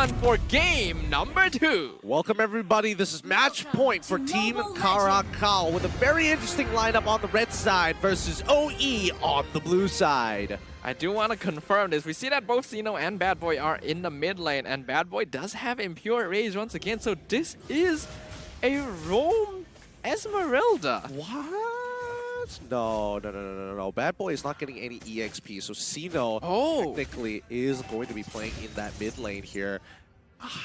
on for game number 2. Welcome everybody, this is match point for Team CARACAL with a very interesting lineup on the red side versus OE on the blue side. I do want to confirm this. We see that both Xeno and Bad Boy are in the mid lane, and Bad Boy does have Impure Rage once again, so this is a roam Esmeralda. What? No. Bad Boy is not getting any EXP, so Xeno technically is going to be playing in that mid lane here.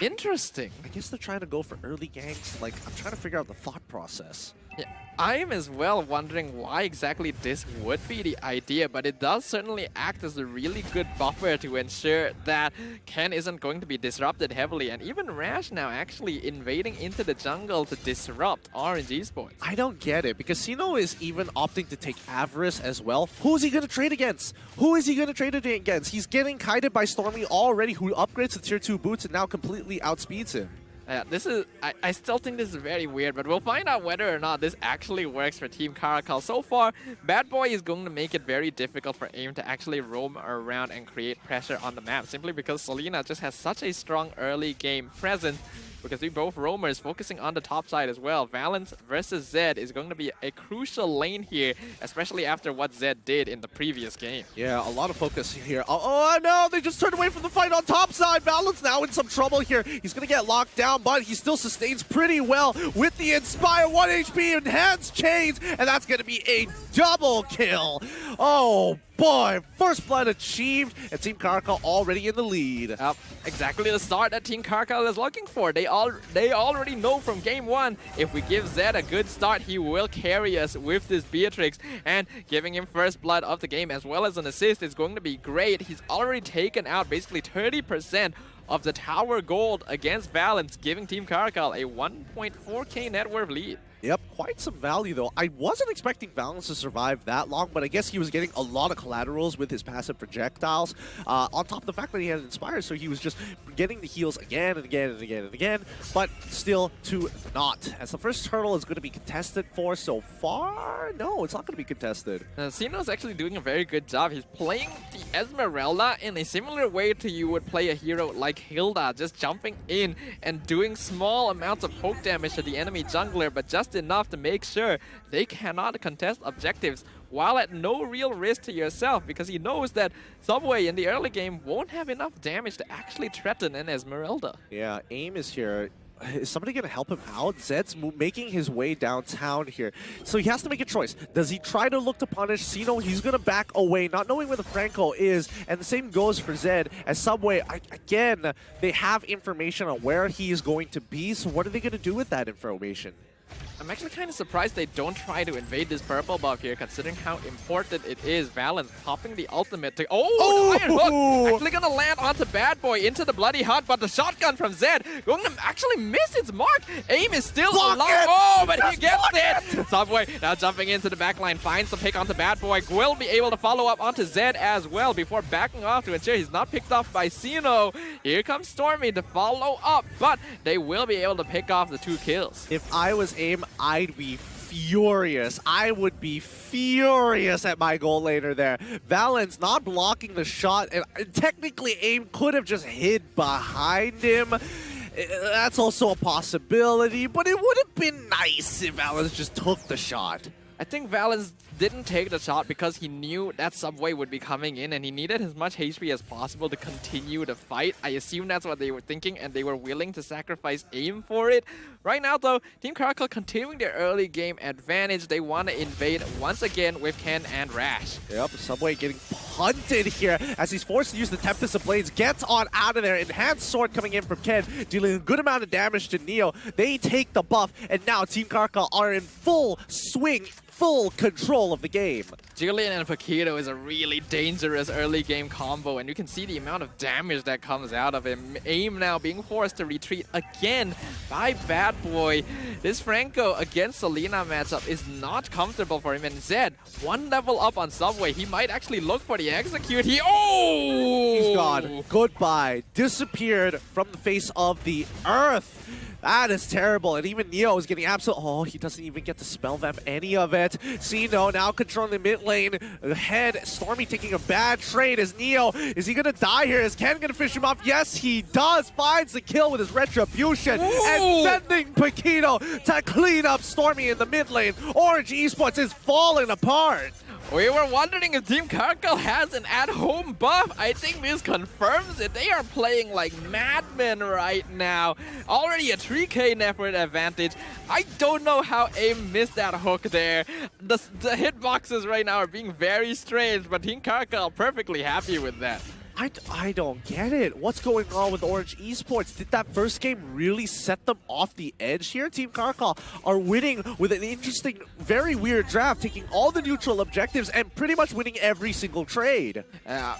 Interesting. I guess they're trying to go for early ganks. Like, I'm trying to figure out the thought process. Yeah, I am as well wondering why exactly this would be the idea, but it does certainly act as a really good buffer to ensure that Ken isn't going to be disrupted heavily, and even Rash now actually invading into the jungle to disrupt Orange Esports. I don't get it, because Xeno is even opting to take Avarice as well. Who is he going to trade against? Who is he going to trade against? He's getting kited by Stormy already, who upgrades to tier 2 boots and now completely outspeeds him. Yeah, this is. I still think this is very weird, but we'll find out whether or not this actually works for Team CARACAL. So far, Bad Boy is going to make it very difficult for AIM to actually roam around and create pressure on the map, simply because Selena just has such a strong early game presence. Because we both roamers focusing on the top side as well. Valence versus Zed is going to be a crucial lane here, especially after what Zed did in the previous game. Yeah, a lot of focus here. Oh no, they just turned away from the fight on top side. Valence now in some trouble here. He's going to get locked down, but he still sustains pretty well with the Inspire 1 HP enhanced chains, and that's going to be a double kill. Oh boy, first blood achieved, and Team CARACAL already in the lead. Yep, exactly the start that Team CARACAL is looking for. They already know from game 1, if we give Zed a good start, he will carry us with this Beatrix, and giving him first blood of the game as well as an assist is going to be great. He's already taken out basically 30% of the tower gold against Valence, giving Team CARACAL a 1.4k net worth lead. Yep, quite some value though. I wasn't expecting Valence to survive that long, but I guess he was getting a lot of collaterals with his passive projectiles. On top of the fact that he had Inspire, so he was just getting the heals again and again and again and again, but still to not. As the first turtle is going to be contested for so far, no, it's not going to be contested. Xeno's actually doing a very good job. He's playing the Esmeralda in a similar way to you would play a hero like Hilda, just jumping in and doing small amounts of poke damage to the enemy jungler, but just enough to make sure they cannot contest objectives while at no real risk to yourself, because he knows that Subway in the early game won't have enough damage to actually threaten an Esmeralda. Yeah, AIM is here. Is somebody going to help him out? Zed's making his way downtown here. So he has to make a choice. Does he try to look to punish Xeno? He's going to back away, not knowing where the Franco is. And the same goes for Zed. As Subway, again, they have information on where he is going to be. So what are they going to do with that information? I'm actually kind of surprised they don't try to invade this purple buff here, considering how important it is. Valence popping the ultimate to... Oh, the Iron Hook! Actually gonna land onto Bad Boy into the bloody hunt, but the shotgun from Zed going to actually miss its mark. AIM is still alive. Oh, but he gets it! Subway now jumping into the backline, finds the pick onto Bad Boy. Will be able to follow up onto Zed as well before backing off to ensure he's not picked off by Xeno. Here comes Stormy to follow up, but they will be able to pick off the 2 kills. If I was AIM, I'd be furious. I would be furious at my goal laner there. Valence not blocking the shot, and technically AIM could have just hid behind him. That's also a possibility, but it would have been nice if Valence just took the shot. I think Valence didn't take the shot because he knew that Subway would be coming in and he needed as much HP as possible to continue the fight. I assume that's what they were thinking, and they were willing to sacrifice AIM for it. Right now though, Team CARACAL continuing their early game advantage. They want to invade once again with Ken and Rash. Yep, Subway getting punted here as he's forced to use the Tempest of Blades. Gets on out of there. Enhanced Sword coming in from Ken, dealing a good amount of damage to Neo. They take the buff, and now Team CARACAL are in full swing, full control of the game. Julian and Paquito is a really dangerous early game combo, and you can see the amount of damage that comes out of him. AIM now being forced to retreat again by Bad Boy. This Franco against Selena matchup is not comfortable for him, and Zed, 1 level up on Subway. He might actually look for the execute. He's gone. Goodbye. Disappeared from the face of the earth. That is terrible, and even Neo is getting absolute. Oh, he doesn't even get to spell vamp any of it. Sino now controlling the mid lane. Ahead, Stormy taking a bad trade as Neo. Is he gonna die here? Is Ken gonna finish him off? Yes, he does. Finds the kill with his retribution. Ooh. And sending Paquito to clean up Stormy in the mid lane. Orange Esports is falling apart. We were wondering if Team CARACAL has an at-home buff. I think this confirms it. They are playing like madmen right now. Already a 3k network advantage. I don't know how AIM missed that hook there. The hitboxes right now are being very strange, but Team CARACAL perfectly happy with that. I don't get it. What's going on with Orange Esports? Did that first game really set them off the edge here? Team CARACAL are winning with an interesting, very weird draft, taking all the neutral objectives and pretty much winning every single trade.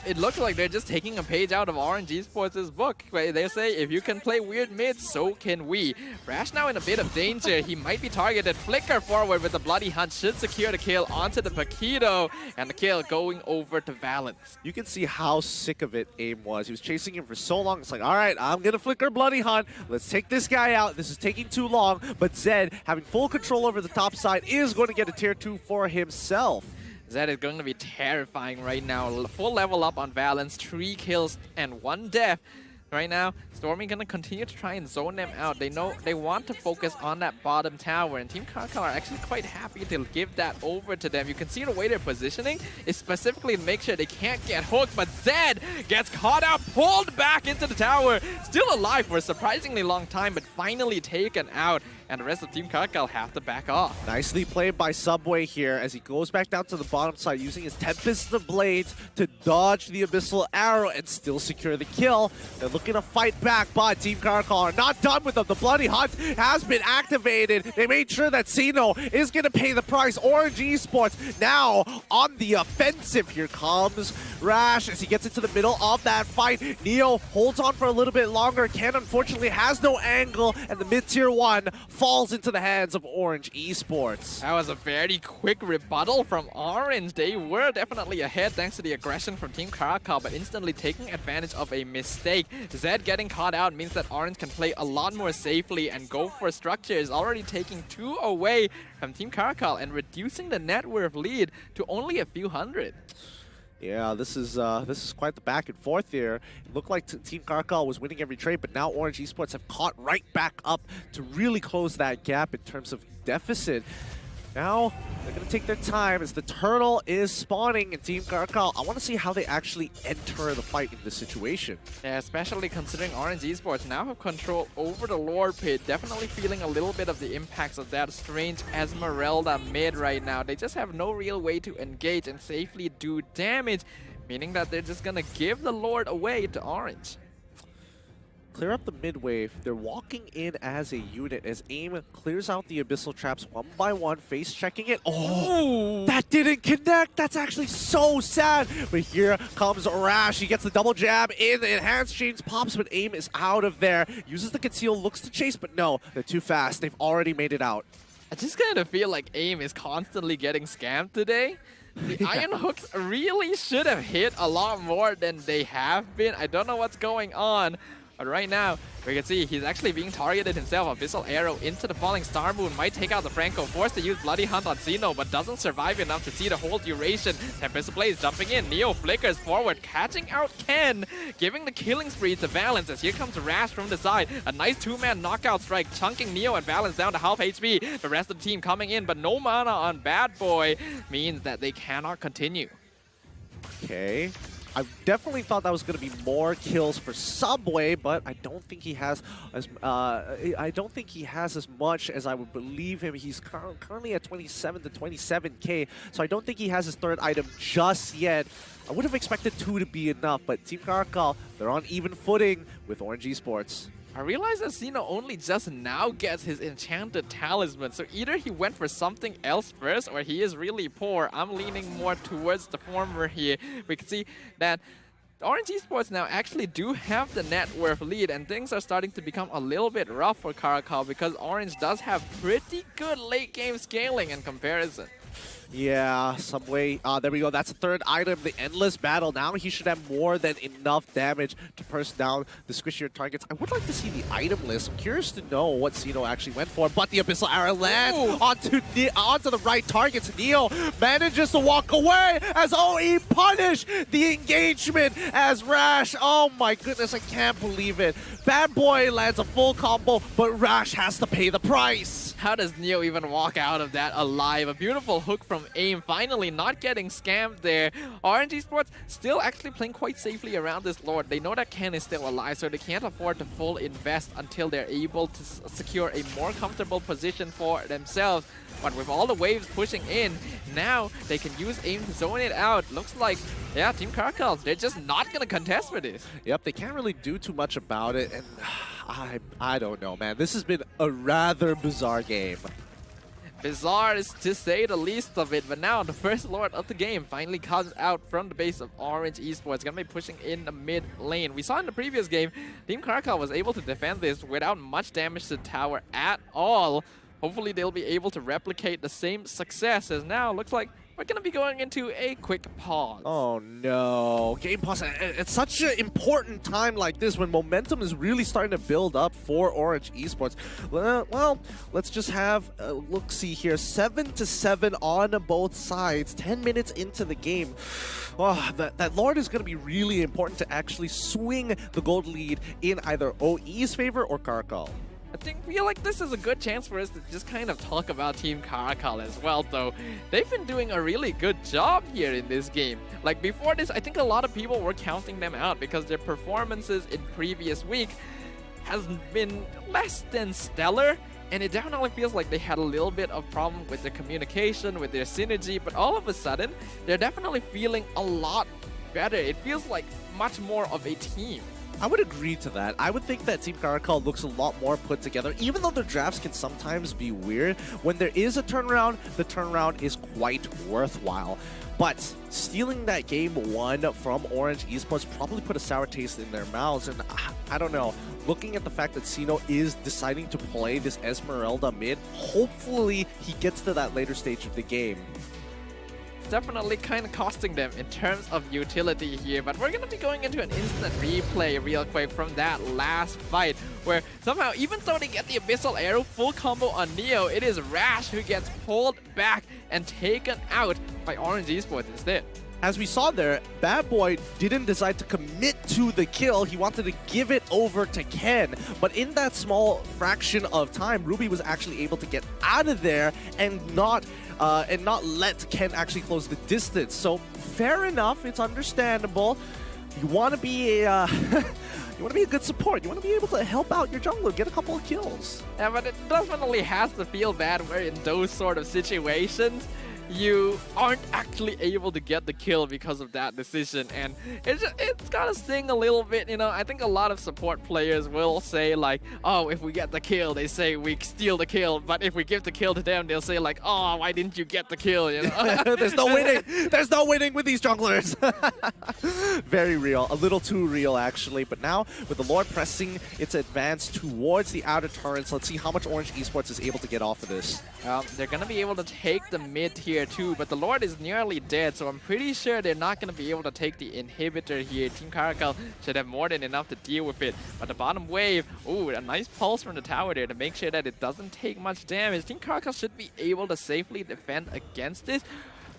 It looks like they're just taking a page out of Orange Esports' book. They say, if you can play weird mids, so can we. Rash now in a bit of danger. He might be targeted. Flicker forward with the Bloody Hunt should secure the kill onto the Paquito. And the kill going over to Valence. You can see how sick of it AIM was. He was chasing him for so long. It's like, all right, I'm gonna flicker Bloody Hunt. Let's take this guy out. This is taking too long. But Zed, having full control over the top side, is going to get a tier 2 for himself. Zed is going to be terrifying right now. Full level up on Valence, 3 kills and 1 death. Right now, Stormy gonna continue to try and zone them out. They know they want to focus on that bottom tower, and Team CARACAL are actually quite happy to give that over to them. You can see the way they're positioning is specifically to make sure they can't get hooked, but Zed gets caught out, pulled back into the tower. Still alive for a surprisingly long time, but finally taken out. And the rest of Team CARACAL have to back off. Nicely played by Subway here as he goes back down to the bottom side using his Tempest of Blades to dodge the Abyssal Arrow and still secure the kill. They're looking to fight back, but Team CARACAL are not done with them. The Bloody Hunt has been activated. They made sure that Sino is going to pay the price. Orange Esports now on the offensive. Here comes Rash as he gets into the middle of that fight. Neo holds on for a little bit longer. Ken unfortunately has no angle, and the mid-tier 1 falls into the hands of Orange Esports. That was a very quick rebuttal from Orange. They were definitely ahead thanks to the aggression from Team CARACAL, but instantly taking advantage of a mistake. Zed getting caught out means that Orange can play a lot more safely and go for structure. Is already taking 2 away from Team CARACAL and reducing the net worth lead to only a few hundred. Yeah, this is quite the back and forth here. It looked like Team CARACAL was winning every trade, but now Orange Esports have caught right back up to really close that gap in terms of deficit. Now, they're going to take their time as the turtle is spawning in Team CARACAL. I want to see how they actually enter the fight in this situation. Yeah, especially considering Orange Esports now have control over the Lord Pit. Definitely feeling a little bit of the impacts of that strange Esmeralda mid right now. They just have no real way to engage and safely do damage, meaning that they're just going to give the Lord away to Orange. Clear up the mid wave. They're walking in as a unit as AIM clears out the Abyssal traps one by one, face checking it. Oh, that didn't connect. That's actually so sad. But here comes Rash. He gets the double jab in. The enhanced chains pops, but AIM is out of there. Uses the conceal, looks to chase, but no, they're too fast. They've already made it out. I just kind of feel like AIM is constantly getting scammed today. The iron hooks really should have hit a lot more than they have been. I don't know what's going on. But right now, we can see he's actually being targeted himself. Abyssal Arrow into the falling Star Moon might take out the Franco. Forced to use Bloody Hunt on Zeno, but doesn't survive enough to see the whole duration. Tempest Blaze jumping in. Neo flickers forward, catching out Ken, giving the killing spree to Valence as here comes Rash from the side. A nice 2-man knockout strike, chunking Neo and Valence down to half HP. The rest of the team coming in, but no mana on Bad Boy means that they cannot continue. Okay. I definitely thought that was going to be more kills for Subway, but I don't think he has as much as I would believe him. He's currently at 27 to 27k, so I don't think he has his third item just yet. I would have expected 2 to be enough, but Team CARACAL, they're on even footing with Orange Esports. I realize that Zeno only just now gets his enchanted talisman, so either he went for something else first or he is really poor. I'm leaning more towards the former here. We can see that Orange Esports now actually do have the net worth lead, and things are starting to become a little bit rough for CARACAL because Orange does have pretty good late game scaling in comparison. Yeah, some way. There we go. That's the third item, the Endless Battle. Now he should have more than enough damage to purse down the squishier targets. I would like to see the item list. I'm curious to know what Xeno actually went for, but the Abyssal Arrow lands onto the right targets. Neo manages to walk away as OE punish the engagement as Rash. Oh my goodness, I can't believe it. Bad Boy lands a full combo, but Rash has to pay the price. How does Neo even walk out of that alive? A beautiful hook from AIM, finally not getting scammed there. Orange Esports still actually playing quite safely around this Lord. They know that Ken is still alive, so they can't afford to full invest until they're able to secure a more comfortable position for themselves. But with all the waves pushing in, now they can use AIM to zone it out. Looks like, yeah, Team CARACAL, they're just not going to contest for this. Yep, they can't really do too much about it, and I don't know, man. This has been a rather bizarre game. Bizarre is to say the least of it, but now the first Lord of the game finally comes out from the base of Orange Esports. Gonna be pushing in the mid lane. We saw in the previous game, Team CARACAL was able to defend this without much damage to the tower at all. Hopefully they'll be able to replicate the same success, as now looks like we're going to be going into a quick pause. Oh no, game pause at such an important time like this when momentum is really starting to build up for Orange Esports. Well, let's just have a look-see here. 7-7 on both sides, 10 minutes into the game. Oh, that Lord is going to be really important to actually swing the gold lead in either OE's favor or CARACAL. I feel like this is a good chance for us to just kind of talk about Team CARACAL as well, though. They've been doing a really good job here in this game. Like before this, I think a lot of people were counting them out because their performances in previous week has been less than stellar. And it definitely feels like they had a little bit of problem with their communication, with their synergy, but all of a sudden, they're definitely feeling a lot better. It feels like much more of a team. I would agree to that. I would think that Team CARACAL looks a lot more put together, even though their drafts can sometimes be weird. When there is a turnaround, the turnaround is quite worthwhile. But stealing that game one from Orange Esports probably put a sour taste in their mouths. And I don't know, looking at the fact that Xeno is deciding to play this Esmeralda mid, hopefully he gets to that later stage of the game. Definitely kind of costing them in terms of utility here, but we're going to be going into an instant replay real quick from that last fight where somehow, even though they get the Abyssal Arrow full combo on Neo, it is Rash who gets pulled back and taken out by Orange Esports instead. As we saw there, Bad Boy didn't decide to commit to the kill. He wanted to give it over to Ken. But in that small fraction of time, Ruby was actually able to get out of there and not let Ken actually close the distance. So fair enough, it's understandable. You want to be a you want to be a good support. You want to be able to help out your jungler, get a couple of kills. Yeah, but it definitely has to feel bad where in those sort of situations you aren't actually able to get the kill because of that decision, and it's gotta sting a little bit, you know. I think a lot of support players will say like, oh, if we get the kill, they say we steal the kill, but if we give the kill to them, they'll say like, oh, why didn't you get the kill, you know? There's no winning. There's no winning with these junglers. Very real, a little too real actually. But now with the Lord pressing its advance towards the outer turrets, let's see how much Orange Esports is able to get off of this. They're gonna be able to take the mid here too, but the Lord is nearly dead, so I'm pretty sure they're not going to be able to take the inhibitor here. Team CARACAL should have more than enough to deal with it. But the bottom wave, ooh, a nice pulse from the tower there to make sure that it doesn't take much damage. Team CARACAL should be able to safely defend against this.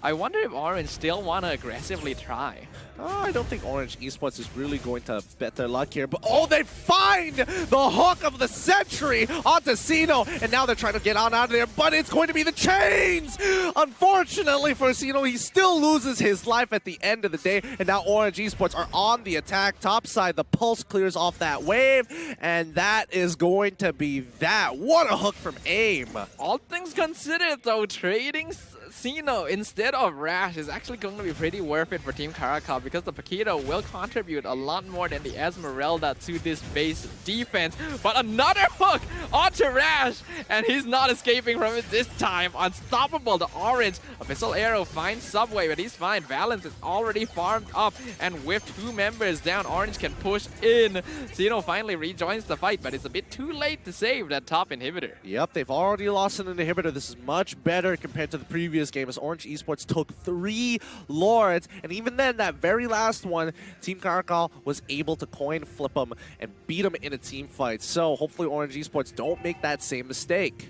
I wonder if Orange still want to aggressively try. I don't think Orange Esports is really going to bet their luck here, but oh, they find the hook of the century onto Xeno, and now they're trying to get out of there, but it's going to be the chains! Unfortunately for Xeno, he still loses his life at the end of the day, and now Orange Esports are on the attack top side. The pulse clears off that wave, and that is going to be that. What a hook from AIM! All things considered though, trading Xeno instead of Rash is actually going to be pretty worth it for Team CARACAL because the Paquito will contribute a lot more than the Esmeralda to this base defense. But another hook onto Rash, and he's not escaping from it this time. Unstoppable, the Orange Abyssal Arrow finds Subway, but he's fine. Balance is already farmed up, and with two members down, Orange can push in. Xeno finally rejoins the fight, but it's a bit too late to save that top inhibitor. Yep, they've already lost an inhibitor. This is much better compared to the previous previous game as Orange Esports took 3 Lords, and even then, that very last one, Team CARACAL was able to coin flip them and beat them in a team fight. So hopefully Orange Esports don't make that same mistake.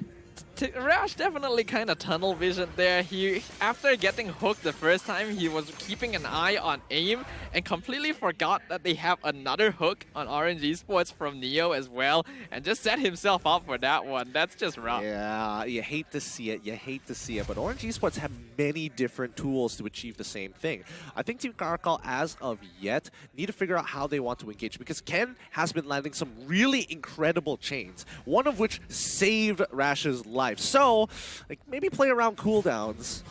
Rash definitely kind of tunnel vision there. After getting hooked the first time, he was keeping an eye on aim and completely forgot that they have another hook on Orange Esports from Neo as well, and just set himself up for that one. That's just rough. Yeah, you hate to see it. You hate to see it. But Orange Esports have many different tools to achieve the same thing. I think Team CARACAL, as of yet, need to figure out how they want to engage, because Ken has been landing some really incredible chains, one of which saved Rash's life. So, like, maybe play around cooldowns.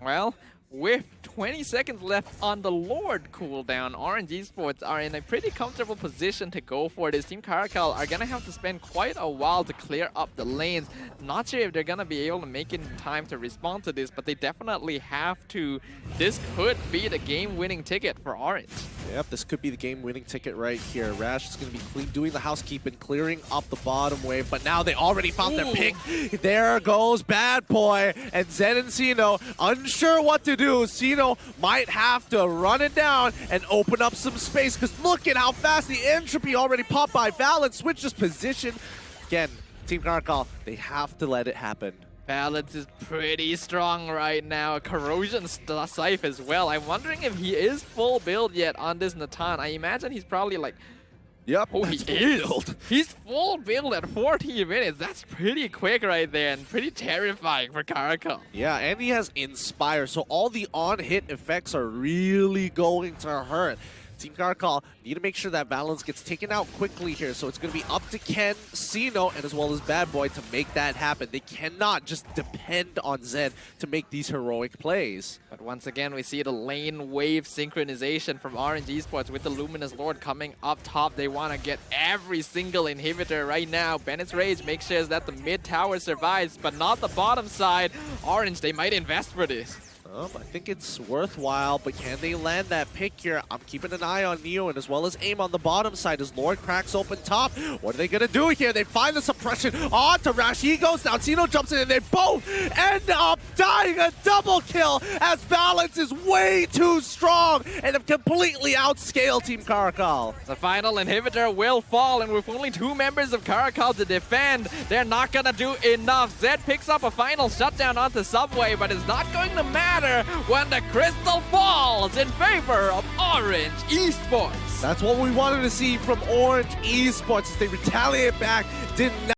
Well, with 20 seconds left on the Lord cooldown, Orange Esports are in a pretty comfortable position to go for this. Team CARACAL are going to have to spend quite a while to clear up the lanes. Not sure if they're going to be able to make it in time to respond to this, but they definitely have to. This could be the game-winning ticket for Orange. Yep, this could be the game-winning ticket right here. Rash is going to be doing the housekeeping, clearing up the bottom wave, but now they already found their pick. There goes Bad Boy, and Zed and Sino unsure what to do. Sino might have to run it down and open up some space, because look at how fast the entropy already popped by. Valent switches position. Again, Team CARACAL, they have to let it happen. Balance is pretty strong right now. Corrosion Scythe as well. I'm wondering if he is full build yet on this Natan. I imagine he's probably like... Yep. Oh, he is. He's full build at 14 minutes. That's pretty quick right there and pretty terrifying for CARACAL. Yeah, and he has Inspire, so all the on-hit effects are really going to hurt. Team CARACAL need to make sure that balance gets taken out quickly here, so it's going to be up to Ken, Sino, and as well as Bad Boy to make that happen. They cannot just depend on Zed to make these heroic plays. But once again, we see the lane wave synchronization from Orange Esports with the Luminous Lord coming up top. They want to get every single inhibitor right now. Bennett's Rage makes sure that the mid tower survives, but not the bottom side. Orange, they might invest for this. I think it's worthwhile, but can they land that pick here? I'm keeping an eye on Neo and as well as aim on the bottom side as Lord cracks open top. What are they going to do here? They find the suppression onto Rash. He goes down. Sino jumps in and they both end up dying. A double kill as Balance is way too strong and have completely outscaled Team CARACAL. The final inhibitor will fall, and with only 2 members of CARACAL to defend, they're not going to do enough. Zed picks up a final shutdown onto Subway, but it's not going to matter when the crystal falls in favor of Orange Esports. That's what we wanted to see from Orange Esports as they retaliate back. Did not